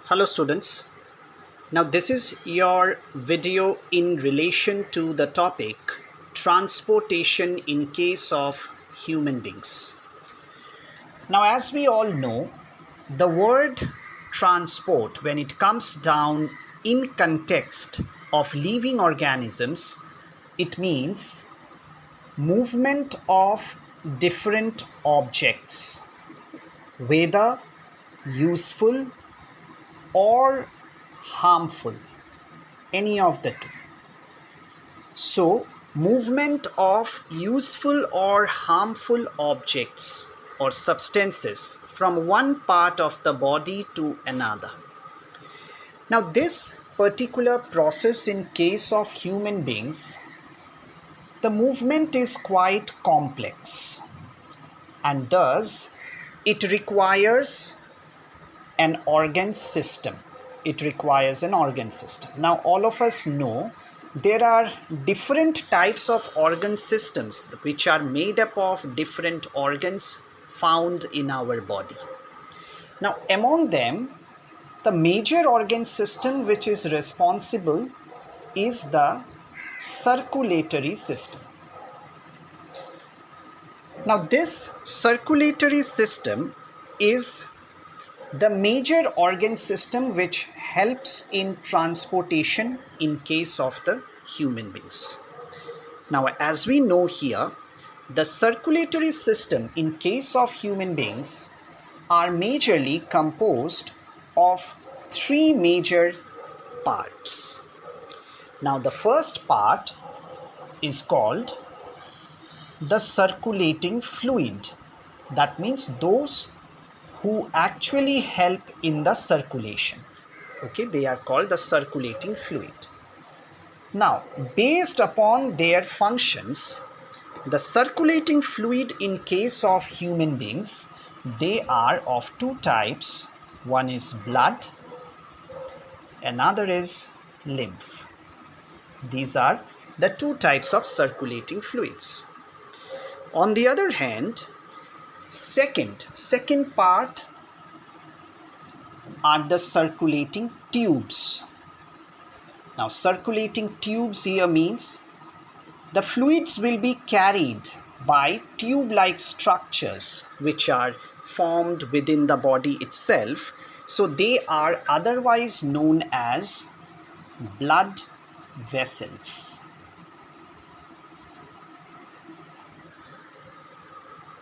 Hello students. Now this is your video in relation to the topic transportation in case of human beings. Now as we all know, the word transport, when it comes down in context of living organisms, it means movement of different objects, whether useful or harmful, any of the two. So, movement of useful or harmful objects or substances from one part of the body to another. Now, this particular process in case of human beings, the movement is quite complex and thus it requires an organ system. Now all of us know there are different types of organ systems which are made up of different organs found in our body. Now among them, the major organ system which is responsible is the circulatory system. Now this circulatory system is the major organ system which helps in transportation in case of the human beings. Now, as we know here, the circulatory system in case of human beings are majorly composed of three major parts. Now, the first part is called the circulating fluid. That means those who actually help in the circulation. Okay, they are called the circulating fluid. Now, based upon their functions, the circulating fluid in case of human beings, they are of two types. One is blood, another is lymph. These are the two types of circulating fluids. On the other hand, second part are the circulating tubes. Now circulating tubes here means the fluids will be carried by tube-like structures which are formed within the body itself. So they are otherwise known as blood vessels.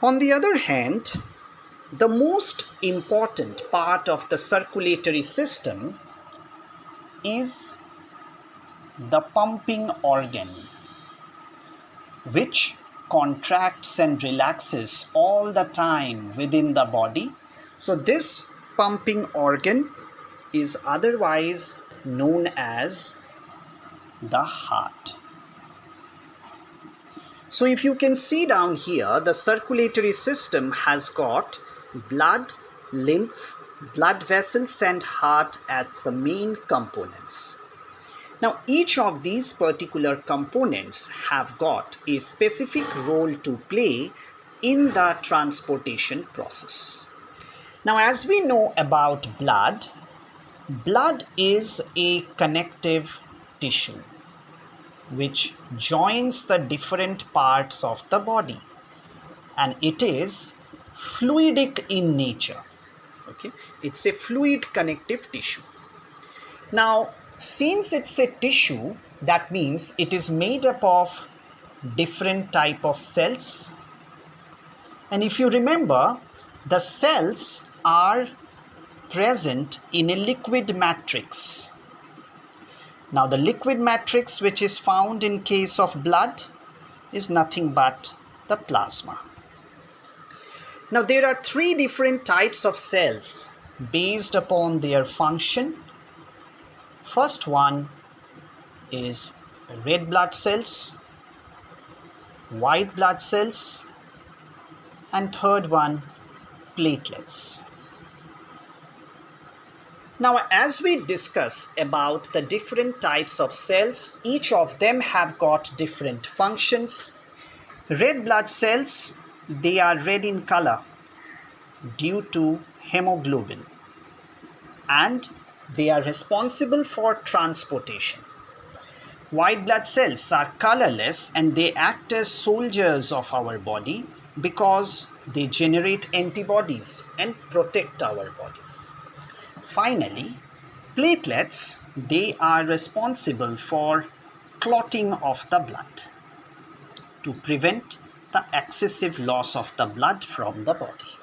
On the other hand, the most important part of the circulatory system is the pumping organ, which contracts and relaxes all the time within the body. So this pumping organ is otherwise known as the heart. So if you can see down here, the circulatory system has got blood, lymph, blood vessels and heart as the main components. Now each of these particular components have got a specific role to play in the transportation process. Now as we know about blood, blood is a connective tissue which joins the different parts of the body, and it is fluidic in nature. Okay, it's a fluid connective tissue. Now since it's a tissue, that means it is made up of different type of cells, and if you remember, the cells are present in a liquid matrix. Now the liquid matrix which is found in case of blood is nothing but the plasma. Now there are three different types of cells based upon their function. First one is red blood cells, white blood cells, and third one platelets. Now as we discuss about the different types of cells, each of them have got different functions. Red blood cells, they are red in color due to hemoglobin, and They are responsible for transportation. White blood cells are colorless and they act as soldiers of our body because they generate antibodies and protect our bodies. Finally, platelets, they are responsible for clotting of the blood to prevent the excessive loss of the blood from the body.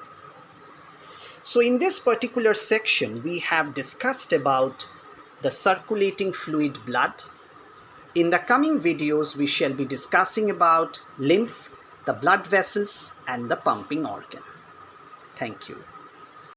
So in this particular section, we have discussed about the circulating fluid blood. In the coming videos, we shall be discussing about lymph, the blood vessels, and the pumping organ. Thank you.